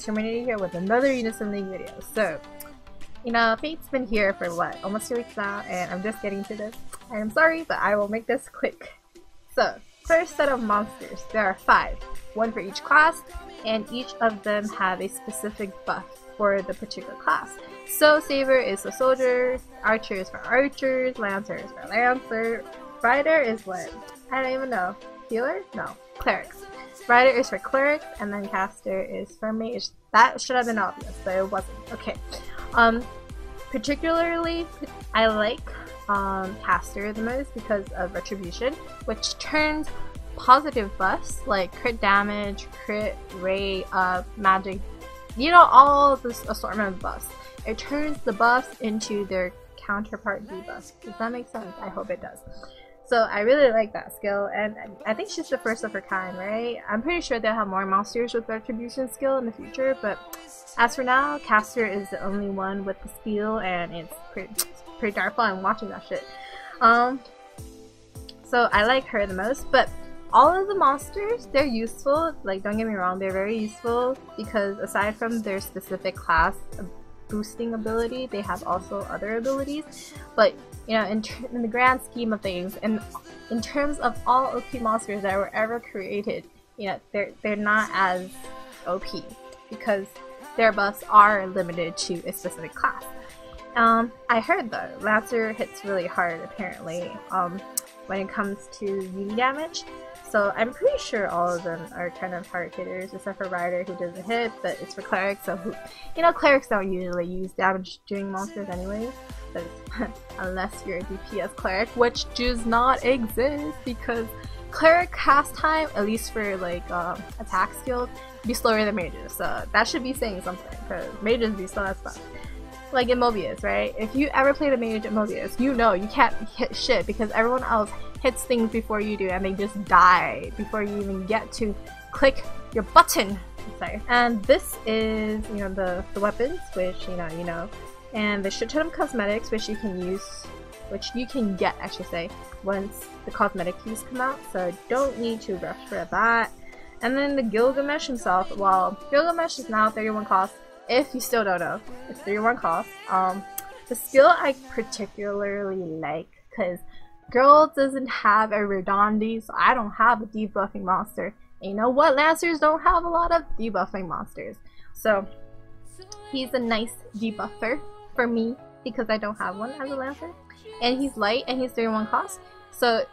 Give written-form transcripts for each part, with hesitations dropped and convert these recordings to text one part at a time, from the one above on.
guys, TerMINator here with another Unison League video. So, you know, Fate's been here for what, almost 2 weeks now, and I'm just getting to this. I am sorry, but I will make this quick. So, first set of monsters. There are 5, 1 for each class, and each of them have a specific buff for the particular class. So, Saber is for soldier, Archer is for archers, Lancer is for lancer, Rider is what? I don't even know. Healer? No. Clerics. Rider is for clerics, and then Caster is for mage. That should have been obvious, but it wasn't. Okay. Particularly, I like Caster the most because of Retribution, which turns positive buffs like crit damage, crit, ray, magic, you know, all this assortment of buffs. It turns the buffs into their counterpart debuffs. Does that make sense? I hope it does. So I really like that skill, and I think she's the first of her kind, right? I'm pretty sure they'll have more monsters with Retribution skill in the future, but as for now, Caster is the only one with the skill, and it's pretty dark fun watching that shit. So I like her the most, but all of the monsters, they're useful. Like, don't get me wrong, they're very useful because aside from their specific class boosting ability, they have also other abilities. But you know, in the grand scheme of things, and in terms of all OP monsters that were ever created, you know, they're not as OP because their buffs are limited to a specific class. I heard though, Lancer hits really hard apparently when it comes to UV damage. So I'm pretty sure all of them are kind of hard hitters, except for Rider, who doesn't hit, but it's for clerics, so who, you know, clerics don't usually use damage doing monsters anyways, unless you're a DPS cleric, which does not exist because cleric cast time, at least for like attack skills, be slower than mages. So that should be saying something, because mages be slow as fuck. Like in Mobius, right? If you ever played a mage in Mobius, you know you can't hit shit because everyone else hits things before you do, and they just die before you even get to click your button. Sorry. And this is, you know, the weapons, which you know, and the shit ton of cosmetics, which you can use, which you can get, I should say, once the cosmetic keys come out. So don't need to rush for that. And then the Gilgamesh himself. Well, Gilgamesh is now 31 cost. If you still don't know, it's 31 cost. The skill I particularly like because Girl doesn't have a Redondie, so I don't have a debuffing monster. And you know what? Lancers don't have a lot of debuffing monsters. So he's a nice debuffer for me because I don't have one as a Lancer. And he's light and he's 31 cost. So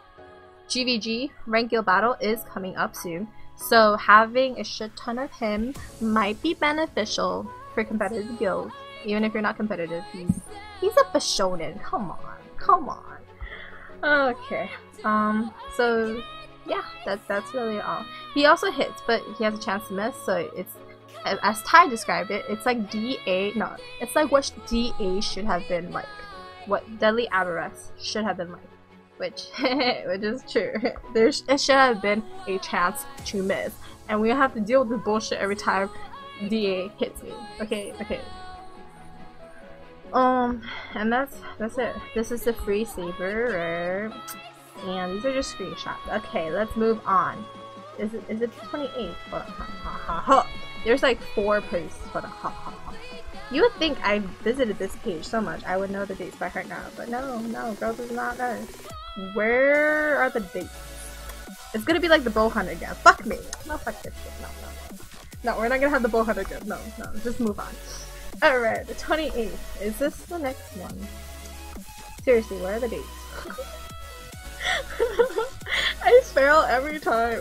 GVG, Rank Guild Battle, is coming up soon. So having a shit ton of him might be beneficial for competitive guilds. Even if you're not competitive, he's a Bishonen. Come on. Okay. So yeah, that's really all. He also hits, but he has a chance to miss. So it's, as Ty described it, it's like DA. No, it's like what DA should have been like. What Deadly Aberrus should have been like. Which is true. It should have been a chance to miss, and we have to deal with this bullshit every time DA hits me. Okay. And that's it. This is the free Saber, and these are just screenshots. Okay, let's move on. Is it the 28th? Hold on. There's like 4 posts. Hold on. You would think I visited this page so much I would know the dates by heart now, but no, girl does not know. Where are the dates? It's gonna be like the bow hunter again. Fuck me. No, fuck this shit. No, we're not gonna have the bow hunter again. No, just move on. Alright, the 28th. Is this the next one? Seriously, where are the dates? I fail every time.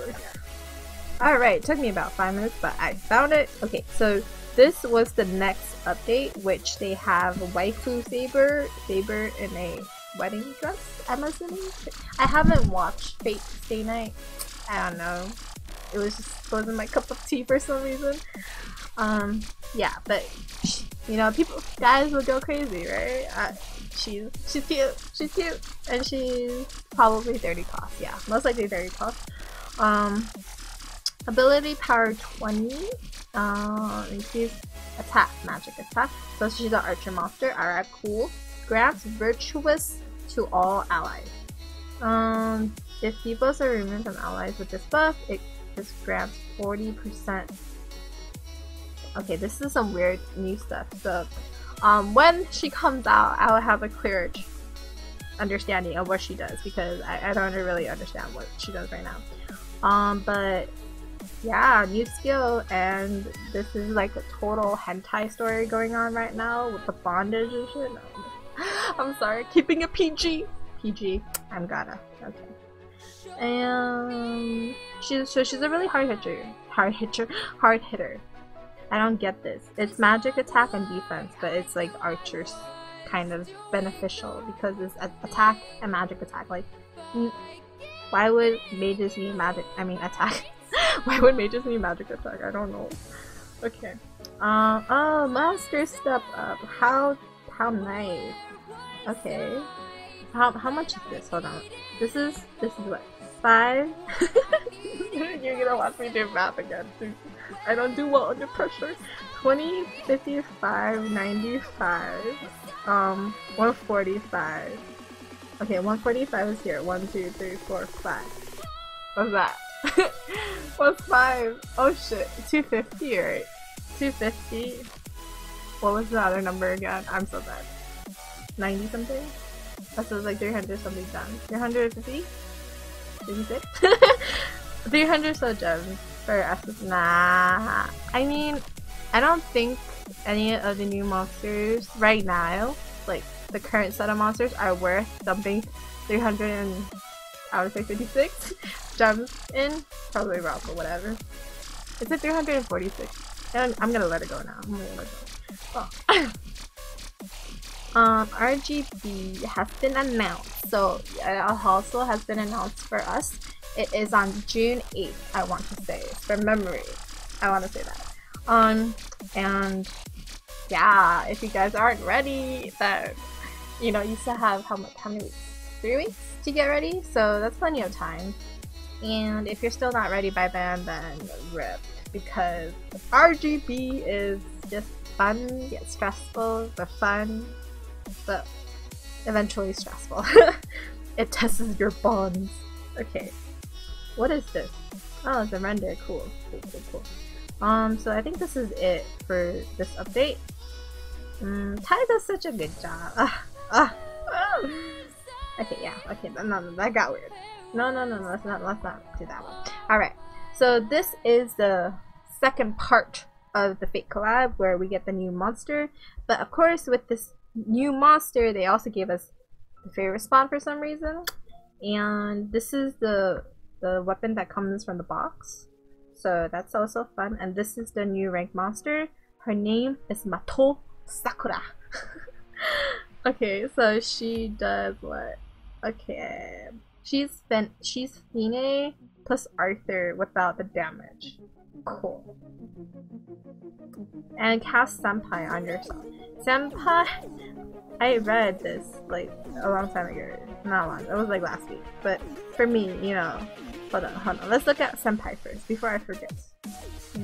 Alright, took me about 5 minutes, but I found it. Okay, so this was the next update, which they have waifu Saber in a wedding dress, I'm assuming. I haven't watched Fate Stay Night. I don't know. It wasn't my cup of tea for some reason. Yeah, but you know, guys will go crazy, right? She's cute, and she's probably 30 cost. Yeah, most likely 30 cost. Ability power 20. Increase attack, magic attack. So she's an archer monster. Alright, cool. Grants virtuous to all allies. If debuffs are removed from allies with this buff, it just grants 40% Okay, this is some weird new stuff. So, when she comes out, I'll have a clear understanding of what she does because I don't really understand what she does right now. But yeah, new skill, and this is like a total hentai story going on right now with the bondage and shit. I'm sorry, keeping it PG. PG. I'm gonna. Okay. And she's a really hard hitter. I don't get this. It's magic attack and defense, but it's like archers kind of beneficial because it's attack and magic attack. Like, why would mages need magic? I mean attack. Why would mages need magic attack? I don't know. Okay. Oh, monster step up. How nice. Okay. How much is this? Hold on. This is what? 5? You're gonna watch me do math again, too. I don't do well under pressure. 20, 55, 95, 145. Okay, 145 is here. 1, 2, 3, 4, 5. What's that? What's 5? Oh shit. 250, right? 250. What was the other number again? I'm so bad. 90 something? That was like 300 something done. 350? 56? 300 so gems for us. Nah. I mean, I don't think any of the new monsters right now, like the current set of monsters, are worth dumping 300 and I would say 56 gems in. Probably wrong, but whatever. It's at 346. And I'm gonna let it go now. I'm gonna let it go. Oh. RGB has been announced, so also has been announced for us. It is on June 8th, I want to say, from memory. I want to say that. And yeah, if you guys aren't ready, then you know you still have how many weeks? 3 weeks to get ready, so that's plenty of time. And if you're still not ready by then rip, because RGB is just fun yet stressful, but fun, but eventually stressful. It tests your bonds. Okay, what is this? Oh, it's a render. Cool. So I think this is it for this update. Ty does such a good job. Okay, yeah. Okay, no, that got weird. No, let's not do that one. Alright, so this is the second part of the Fate collab where we get the new monster. But of course, with this new monster, they also gave us the favorite spawn for some reason. And this is the weapon that comes from the box. So that's also fun. And this is the new rank monster. Her name is Mato Sakura. Okay, so she does what? Okay. She's Fine plus Arthur without the damage. Cool. And cast Senpai on yourself. Senpai, I read this like a long time ago. Not long, it was like last week. But for me, you know, hold on. Let's look at Senpai first before I forget.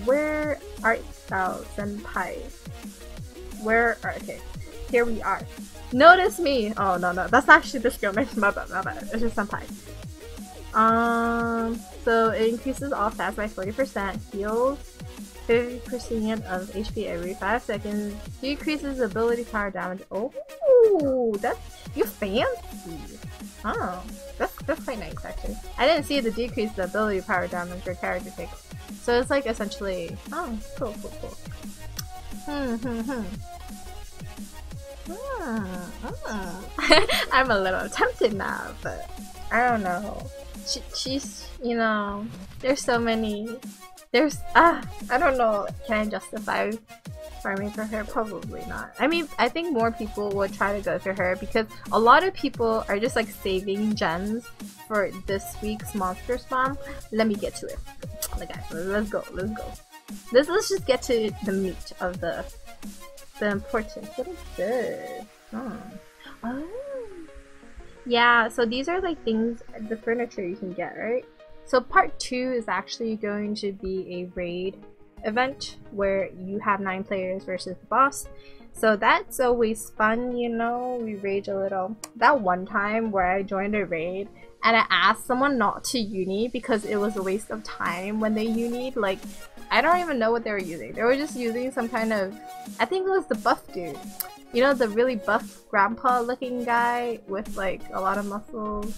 Where art thou, Senpai? Okay, here we are. Notice me! Oh no, that's actually the skill. My bad. It's just Senpai. So it increases all stats by 40%, heals 50% of HP every 5 seconds, decreases ability power damage. Oh, that's you fancy. Oh, that's quite nice actually. I didn't see the decrease the ability power damage your character takes. So it's like essentially, oh, cool. I'm a little tempted now, but I don't know. She's, you know, there's so many. I don't know. Can I justify farming for her? Probably not. I mean, I think more people would try to go for her because a lot of people are just like saving gems for this week's monster spawn. Let me get to it. Okay, guys, let's go. Let's just get to the meat of the importance. What is this? Oh. Yeah, so these are like things, the furniture you can get, right? So part 2 is actually going to be a raid event where you have 9 players versus the boss. So that's always fun, you know, we rage a little. That one time where I joined a raid and I asked someone not to uni because it was a waste of time when they unied, like I don't even know what they were using. They were just using some kind of, I think it was the buff dude. You know, the really buff grandpa looking guy with like a lot of muscles.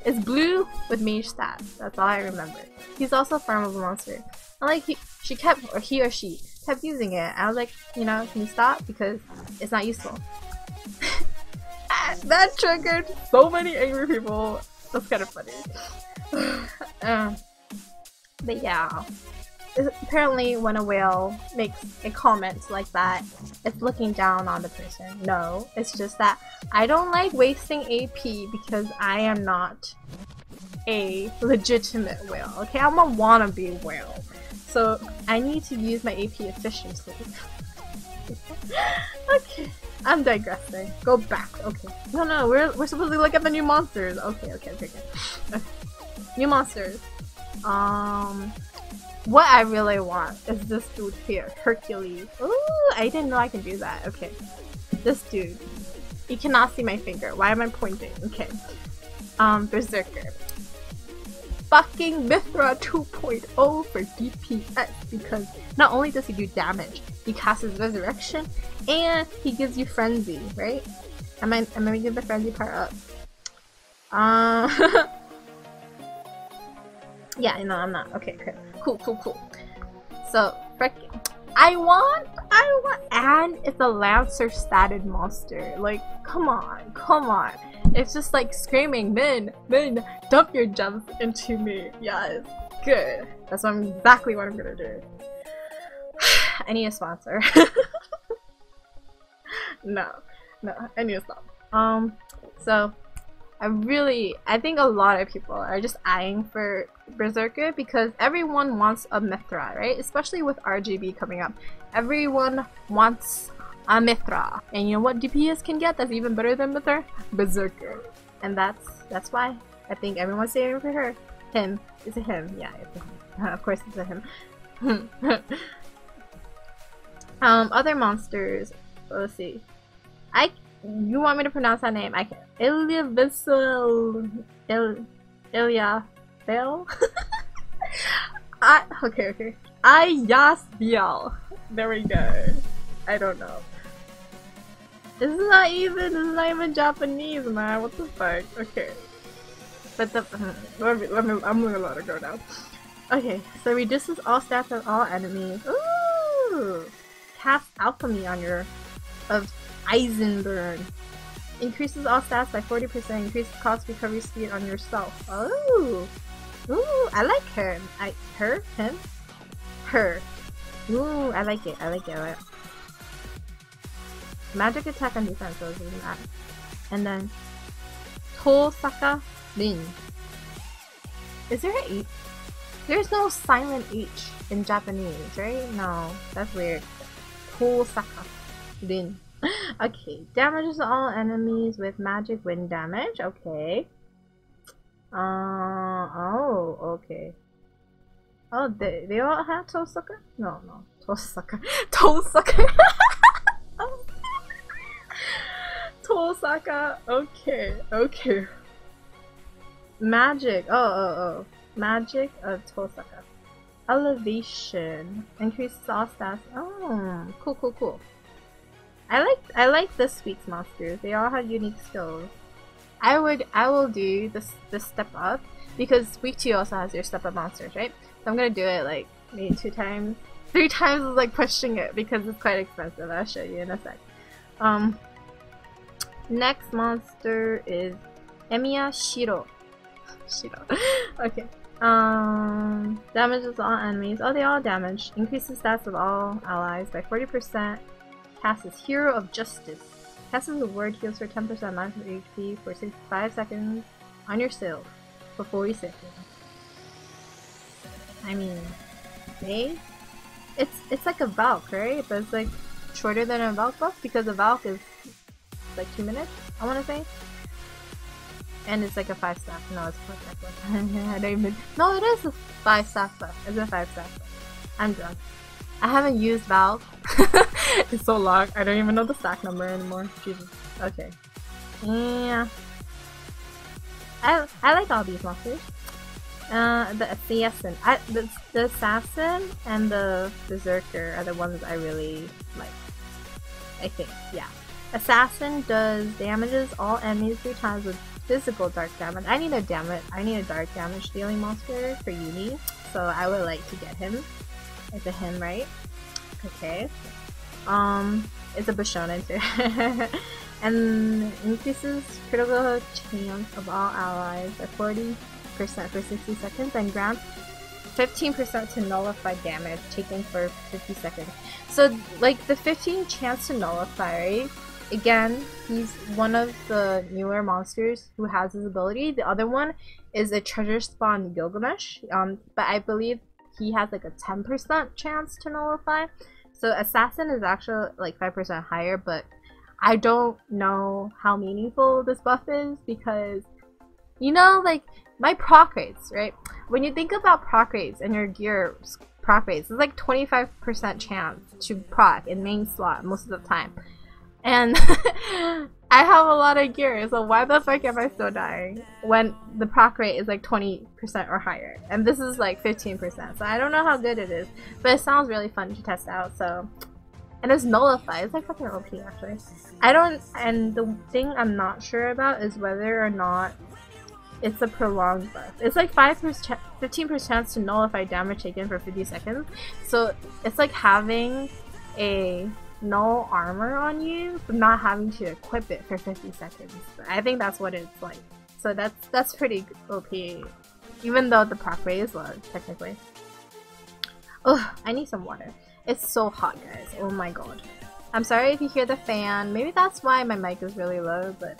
It's blue with mage stats. That's all I remember. He's also a farmable monster. And like he or she kept using it. I was like, you know, can you stop? Because it's not useful. That triggered so many angry people. That's kind of funny. But yeah. Apparently when a whale makes a comment like that, it's looking down on the person. No, it's just that I don't like wasting AP because I am not a legitimate whale. Okay, I'm a wannabe whale. So I need to use my AP efficiently. Okay, I'm digressing. Go back. Okay. No, we're supposed to look at the new monsters. Okay. New monsters. What I really want is this dude here, Hercules. Ooh, I didn't know I could do that. Okay. This dude. You cannot see my finger. Why am I pointing? Okay. Berserker. Fucking Mithra 2.0 for DPS because not only does he do damage, he casts his resurrection and he gives you frenzy, right? Am I making the frenzy part up? Yeah, no, I'm not. Okay, cool. So, frickin' I want, and it's a Lancer statted monster. Like, come on. It's just like screaming, men, dump your gems into me. Yes, good. That's exactly what I'm gonna do. I need a sponsor. No, I need to stop. So, I think a lot of people are just eyeing for Berserker because everyone wants a Mithra, right? Especially with RGB coming up. Everyone wants a Mithra. And you know what DPS can get that's even better than Mithra? Berserker. And that's why I think everyone's saving for her. Him. It's a him. Yeah, it's a him. Of course it's a him. Other monsters. Let's see. You want me to pronounce that name? I can. Ilya Bell? Okay. Ayasbiel. There we go. I don't know. This is not even Japanese, man. What the fuck? Okay. But I'm gonna let it go now. Okay, so reduces all stats of all enemies. Ooh! Cast alchemy on your Eisenburn. Increases all stats by 40%. Increases cost recovery speed on yourself. Oh! Ooh, I like her. Her. Ooh, I like it. Magic attack and defense, so it's even that. And then Tosaka Rin. Is there an H? There's no silent H in Japanese, right? No, that's weird. Tosaka Rin. Okay, damages all enemies with magic wind damage. Okay. Oh, okay. Oh, they all have Tosaka? No, Tosaka. Tosaka. Okay. Magic. Oh. Magic of Tosaka. Elevation. Increases all stats. Oh, cool. I like the Sweets monsters. They all have unique skills. I will do this step up because week 2 also has your step up monsters, right? So I'm gonna do it like maybe 2 times. 3 times is like pushing it because it's quite expensive. I'll show you in a sec. Next monster is Emiya Shiro. Okay. Damages all enemies. Oh, they all damage. Increases stats of all allies by 40%. Casts Hero of Justice. Casting the word heals for 10% maximum HP for 65 seconds on yourself for 40 seconds. I mean, okay. It's like a Valk, right? But it's like shorter than a Valk buff because a Valk is like 2 minutes, I want to say. And it's like a 5-staff. No, it's 4-staff buff. I don't even. No, it is a 5-staff buff. It's a 5-staff buff. I'm drunk. I haven't used Valk. It's so long. I don't even know the stack number anymore. Jesus. Okay. Yeah. I like all these monsters. The assassin. The assassin and the berserker are the ones I really like. I think, yeah. Assassin does damages all enemies 3 times with physical dark damage. I need a dark damage dealing monster for uni, so I would like to get him. It's a him, right? Okay. It's a Bashonen too. And increases critical chance of all allies by 40% for 60 seconds and grants 15% to nullify damage taken for 50 seconds. So, like, the 15 chance to nullify, right? Again, he's one of the newer monsters who has this ability. The other one is a treasure spawn Gilgamesh, but I believe he has like a 10% chance to nullify. So Assassin is actually like 5% higher, but I don't know how meaningful this buff is because, you know, like, my proc rates, right? When you think about proc rates and your gear proc rates, it's like 25% chance to proc in main slot most of the time. And I have a lot of gear, so why the fuck am I still dying when the proc rate is like 20% or higher? And this is like 15%, so I don't know how good it is, but it sounds really fun to test out, so. And it's nullify, it's like fucking OP actually. And the thing I'm not sure about is whether or not it's a prolonged buff. It's like 15% chance to nullify damage taken for 50 seconds, so it's like having a null armor on you but not having to equip it for 50 seconds. I think that's what it's like. So that's pretty OP, even though the proc rate is low technically. Oh, I need some water. It's so hot, guys. Oh my god. I'm sorry if you hear the fan. Maybe that's why my mic is really low, but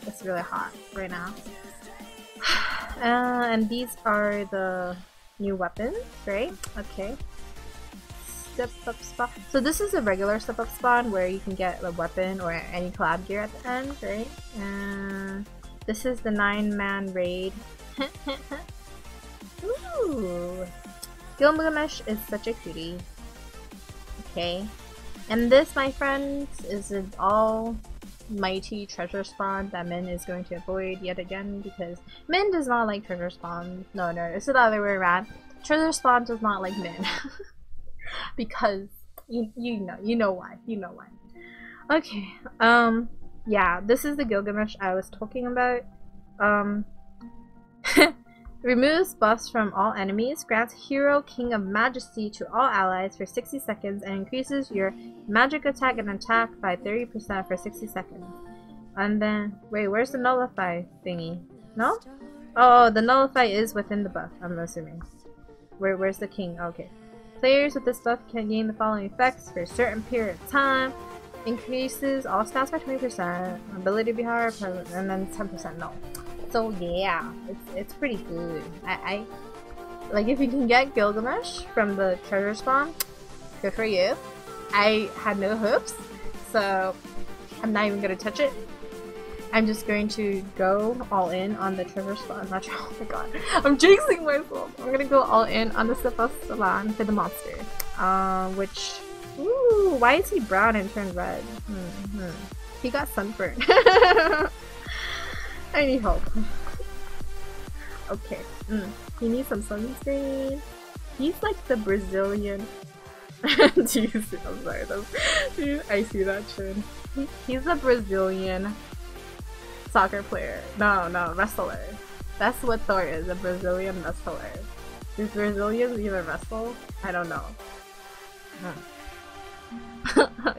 it's really hot right now. And these are the new weapons, right? Okay. Step up spawn. So this is a regular step up spawn where you can get a weapon or any collab gear at the end, right? And this is the 9-man raid. Ooh. Gilgamesh is such a cutie. Okay. And this, my friends, is an almighty treasure spawn that Min is going to avoid yet again because Min does not like treasure spawn. No, it's the other way around. Treasure spawn does not like Min. Because you know why. Okay, yeah, this is the Gilgamesh I was talking about. Removes buffs from all enemies, grants Hero King of Majesty to all allies for 60 seconds, and increases your magic attack and attack by 30% for 60 seconds. And then, wait, where's the nullify thingy? No? Oh, the nullify is within the buff, I'm assuming. Where's the king? Okay. Players with this buff can gain the following effects for a certain period of time. Increases all stats by 20%, ability to be higher, and then 10% no. So yeah, it's pretty good. I like, if you can get Gilgamesh from the treasure spawn, good for you. I had no hopes, so I'm not even gonna touch it. I'm just going to go all in on the treasure spawn. Oh my god, I'm jinxing myself. I'm gonna go all in on the spawn for the monster. Which, ooh, why is he brown and turned red? He got sunburned. I need help. Okay, he needs some sunscreen. He's like the Brazilian. Do you see? I'm sorry, I see that chin. He's a Brazilian soccer player. No, wrestler. That's what Thor is, a Brazilian wrestler. Does Brazilians even wrestle? I don't know.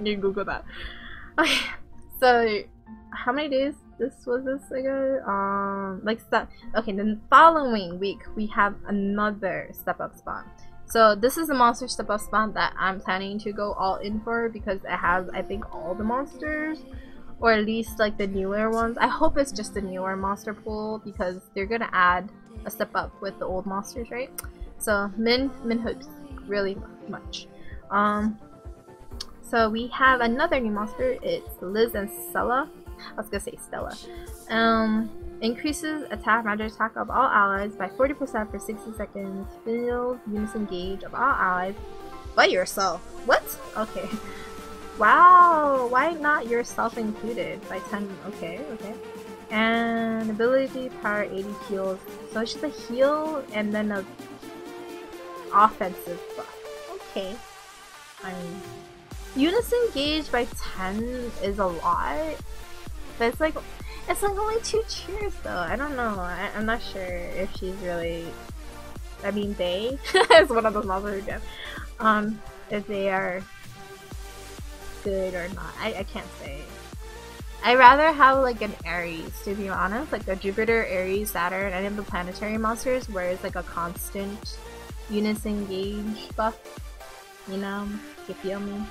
You Google that. Okay, so how many days was this ago? Okay, then the following week we have another step up spawn. So this is the monster step up spawn that I'm planning to go all in for because it has, I think, all the monsters, or at least like the newer ones. I hope it's just the newer monster pool because they're gonna add a step up with the old monsters, right? So Min hopes really much. So we have another new monster. It's Liz and Stella. I was gonna say Stella. Increases attack magic attack of all allies by 40% for 60 seconds. Fills unison gauge of all allies but yourself. What? Okay. Wow, why not yourself included by 10? Okay. And ability power 80 heals. So it's just a heal and then a offensive buff. Okay. I mean, unison gauge by 10 is a lot, but it's like only 2 cheers though. I don't know. I'm not sure if she's really. I mean, they is one of those monsters again. If they are good or not, I can't say. I'd rather have like an Aries, to be honest, like a Jupiter, Aries, Saturn, any of the planetary monsters, where it's like a constant unison gauge buff. You know, you feel me?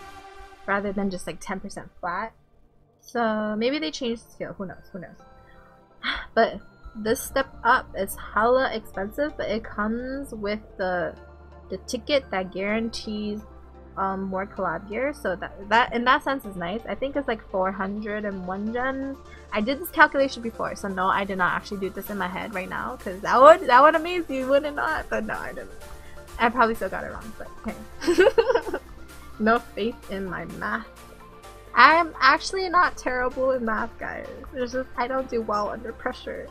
Rather than just like 10% flat. So maybe they changed the skill. Who knows? Who knows? But this step up is hella expensive, but it comes with the ticket that guarantees more collab gear, so that in that sense is nice. I think it's like 401 gems. I did this calculation before, so no, I did not actually do this in my head right now, because that would amaze you, would it not? But no, I didn't. I probably still got it wrong, but okay. No faith in my math. I'm actually not terrible in math, guys. It's just I don't do well under pressure,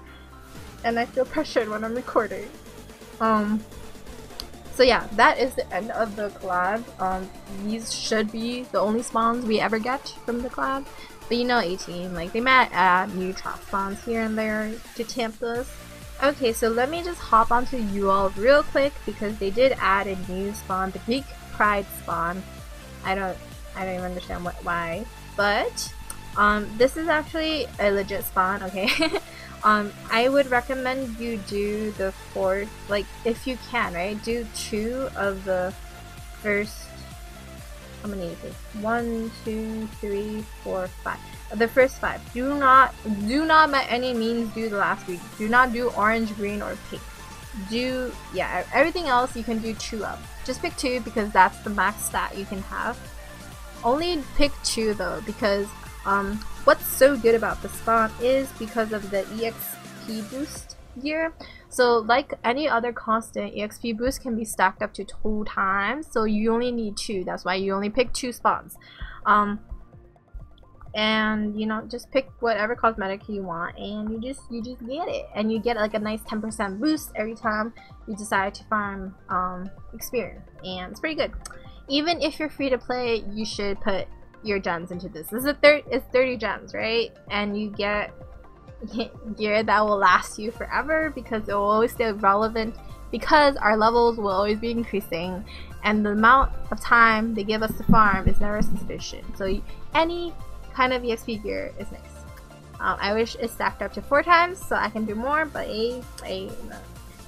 and I feel pressured when I'm recording. So yeah, that is the end of the collab. These should be the only spawns we ever get from the collab. But you know 18, like they might add new trap spawns here and there to tempt us. Okay, so let me just hop onto you all real quick because they did add a new spawn, the Big Pride spawn. I don't even understand why. But this is actually a legit spawn, okay? I would recommend you do the 4th, like if you can, right? Do 2 of the first, how many is this? 1, 2, 3, 4, 5. The first 5. Do not by any means do the last week. Do not do orange, green, or pink. Do, yeah, everything else you can do 2 of. Just pick 2 because that's the max stat you can have. Only pick 2 though, because what's so good about the spawn is because of the EXP boost gear. So like any other constant, EXP boost can be stacked up to 2 times, so you only need 2. That's why you only pick 2 spawns. And you know, just pick whatever cosmetic you want, and you just get it, and you get like a nice 10% boost every time you decide to farm experience, and it's pretty good. Even if you're free to play, you should put your gems into this. This is it's 30 gems, right? And you get gear that will last you forever because it will always stay relevant, because our levels will always be increasing, and the amount of time they give us to farm is never sufficient. So any kind of EXP gear is nice. I wish it stacked up to 4 times so I can do more, but it ain't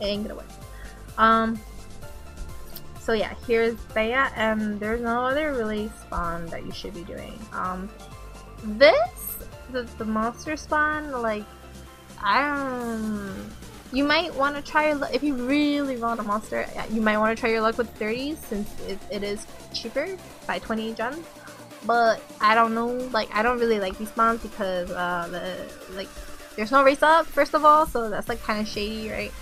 gonna work. So yeah, here's Thea, and there's no other really spawn that you should be doing. The monster spawn, like, you might want to try your luck if you really want a monster. You might want to try your luck with 30s since it is cheaper by 20 gems. But I don't know, like I don't really like these spawns because there's no race up first of all, so that's like kind of shady, right?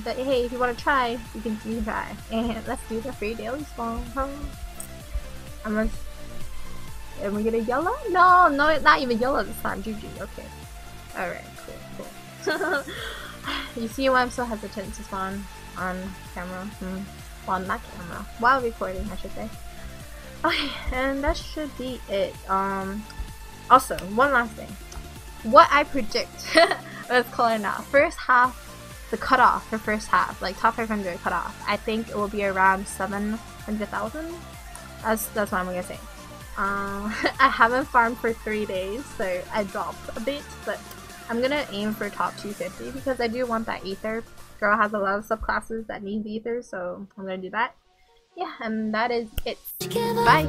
But hey, if you want to try, you can try. And let's do the free daily spawn. Am we gonna yellow? No, not even yellow this time. GG. Okay. Alright, cool. You see why I'm so hesitant to spawn on camera? Well, not camera. While recording, I should say. Okay, and that should be it. Also, one last thing. What I predict, let's call it now. First half, the cutoff for first half, like top 500 cutoff, I think it will be around 700,000. That's what I'm gonna say. I haven't farmed for 3 days, so I dropped a bit, but I'm gonna aim for top 250 because I do want that ether. Girl has a lot of subclasses that need ether, so I'm gonna do that. Yeah, and that is it. Bye!